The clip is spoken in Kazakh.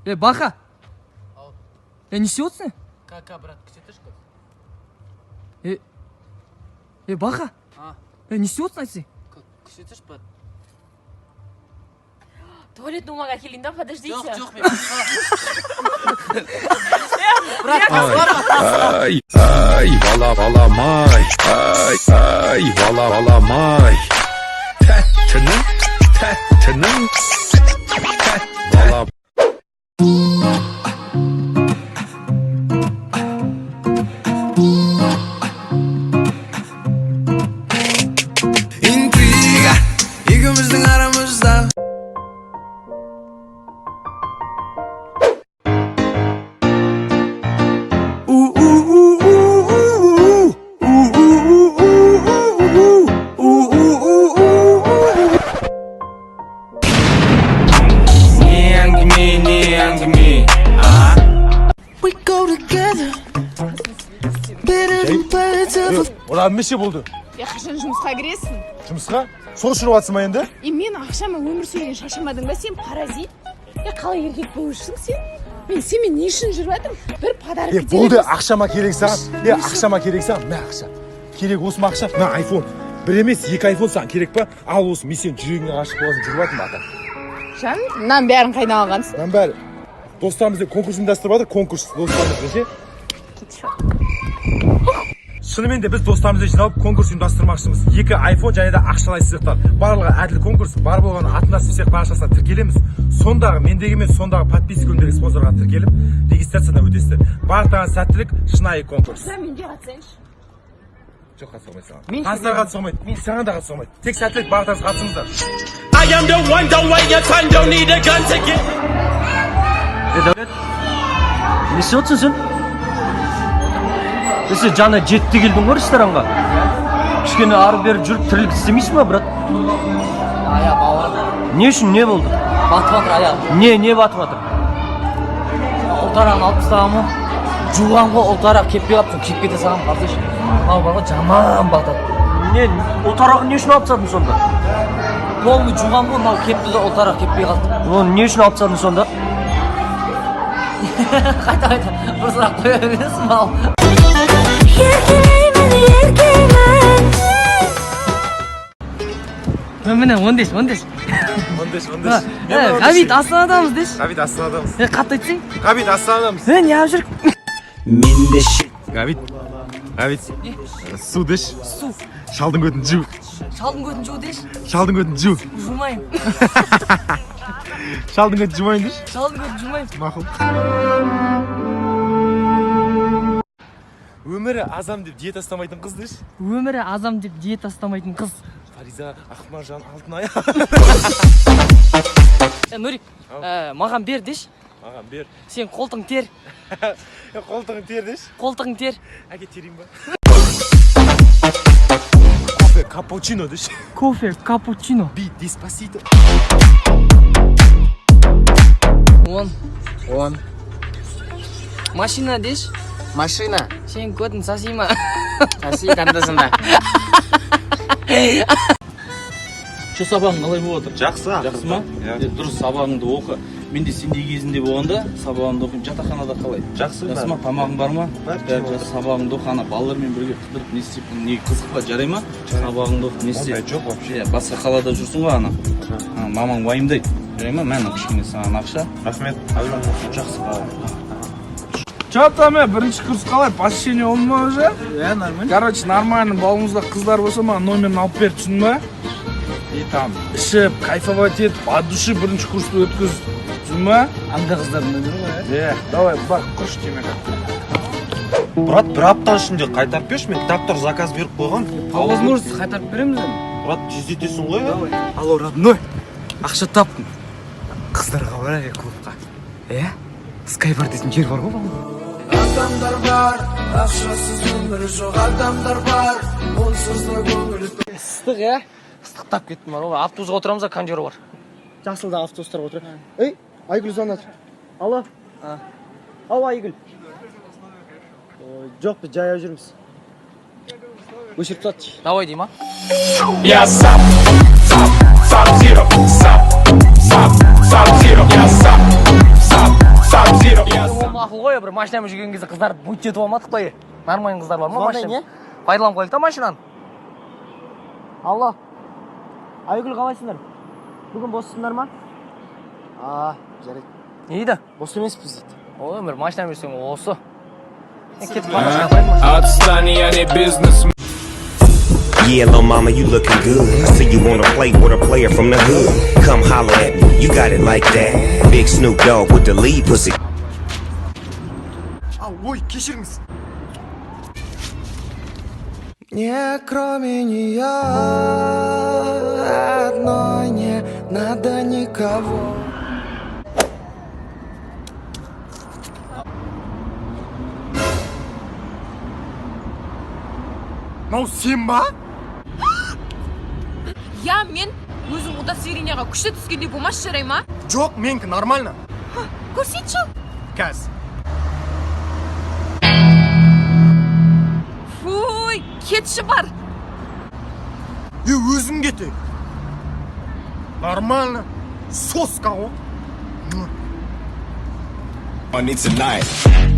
Баха. Не сётся? Кака, брат, ксетишь Баха. Не сётся найти? Ксетишь, брат? Туалет бумага келин да, подождите. Жоқ, мен. Ай, балаламай. Ай, балаламай. Тәттінің. Бала. Intriga, ikimizдің aramızda. We go together. Better than birds of a Олар меше болды. Қашан жұмысқа кіресің? Жұмысқа? Сол үшін жатсың ба енді? Мен ақшама өмір сүрген шаршамадың ба сен, паразит? Қалай еркек болушың сен? Мен не үшін жүріп жатырмын? Бір подарок керек. Болды, ақшама керек саған. Ақшама керек саған. Мә ақша. Керек осы ма ақша? Мә айфон. Бір емес, 2 айфон саған керек па? Ал осы, мен сен жүрегіңе ғашық боласың, жүріп жатырмын ата. Жан, мынаның бәрін қайдан алғансың? Мынаның бәрі. Достарымызбен конкурс ұйымдастырып жатыр, конкурс достарымызбен ше. Шынымен де біз достарымызбен жиналып конкурс ұйымдастырмақшымыз. 2 айфон және де ақшалай сыйлықтар. Барлығы әділ конкурс, бар болған атына сүйсек парақшасына тіркелеміз. Сондағы мендегі мен сондағы подпискамдегі спонсорға тіркеліп, регистрациядан өтесіздер. Барлықтарыңа сәттілік, шынайы конкурс. Мен де қатысайыншы. Жоқ, қатыса алмайды саған. Қансыздар қатыса алмайды. Саған да қатыса алмайды. Тек сәттілік, барлықтарыңыз қатысыңыздар. I am the one, don't wait your time, don't need a gun to get. Дәулет, не істеп сен? Сен жаңа жетті келдің ғой ресторанға. Кішкене ары бері жүріп тірлік істемейсің ба, брат? Аяқ ауыр. Не үшін, не болды? Батып жатыр аяқ. Не батып жатыр? Ұлтарағын алып тастаған ғой. Жуған ғой, ұлтарақ кеппей қалыпсың, киіп кете салған қартеш. Мынау бар ғой, жаман батады. Не, ұлтарағын не үшін алып тастадың сонда? Қолымды жуған ғой, мынау кепті де ұлтарақ кеппей қалды. Оны не үшін алып тастадың сонда? Қайта, бір сұрақ қоя бересің мал. Міне, 10 10. Ғабит, Астанадамыз деші. Ғабит, Астанадамыз. Қатты айтсың? Ғабит, Астанадамыз. Не ап жүрік? Менде шет. Ғабит, су деш. Су. Шалдың көтін жу. Шалдың көтін жу деш. Шалдың көтін жу. Жумайым. Шалдың көтін жумайын деш. Шалдың көтін жумайым. Мақұл. Өмірі азам деп диета ұстамайтын қыз деш. Өмірі азам деп диета ұстамайтын қыз. Фариза, Ақмаржан, Алтынай. Нұрик, маған бер деш. Маған бер. Сен қолтың тер. Қолтығың тер деш. Қолтың тер. Әке терейін ба? Кофе, капучино деш. Кофе, капучино. Би, диспасито. 10. Машина деш. Машина. Сен көтін саси ма? Саси кандасында. Şu sabahın қалай болып отыр? Жақсы. Жақсы ма? Дұрыс сабағыңды оқы. Мен де сендей кезінде болғанда сабағыңды оқып жатақханада қалай? Жақсы. Жақсы ма? Тамағың бар ма? Бар. Жақсы. Сабағыңды оқы, ана балалармен бірге қыдырып не істеп, не қызық па, жарай ма? Сабағыңды оқып не істеп? Ондай жоқ вообще. Басқа қалада жүрсің ғой ана. Мамаң уайымдайды. Жарай ма? Мен кішкене саған ақша. Рахмет. Жақсы. Че там, бірінші курс қалай? Посещение oldu mu уже? Нормально. Короче, нормально. Балымызда қыздар болса, маған номерін алып беріп түсін ба? И там ішіп, кайфовать етіп, от души бірінші курсты өткіз. Түсін ба? Анда қыздардың нөмірі ғой. Давай, бар, құрш темек. Брат, бір апта ішінде қайтарып берші, мен кітаптар заказ беріп қойған. По возможности қайтарып береміз енді. Брат, тездетесің ғой? Алло, родной, ақша таптым. Қыздарға барайық клубқа. Скайбар дейтін жер бар ғой? Адамдар бар, ақшасыз өмір жоқ. Адамдар бар, онсыз да көңіл. Ыстық, ыстықтап кеттім бар ғой. Автобусқа отырамыз, кондер бар. Жасылда автобустарға отыр. Ей, Айгүл звонады. Алло. Ау, Айгүл. Жоқ, біз жаяу жүрміз. Өшіріп тастатшы. Давай дейм, а? Я сап zero. Я сап қой, бір машинамен жүрген кезде қыздарды будь етіп алмадық қой. Нормальный қыздар бар ма Звондай, машина? не? Пайдаланып қойдық та машинаны. Алло. Айгүл қалайсыңдар? Бүгін боссыңдар ма? Жарайды. Не дейді? Бос емеспіз дейді. Ой, бір машина берсең осы. Кетіп машина қойдым машина. Отстань, я не бизнес. Yeah, little mama, you looking good. I see you wanna play with a player from the hood. Come holler at me, you got it like that. Big Snoop Dogg with the lead pussy. Ой, кешіріңіз. Не, кроме нее одной не надо никого. мынау сен ба? Я, мен өзім удостоверениеға күшті түскенде болмашы жарай ма? Жоқ, менікі нормально. Көрсетші. Кәз. Фуй, кетші бар. Өзім кетейік. Нормально. Соска ғой. I need tonight.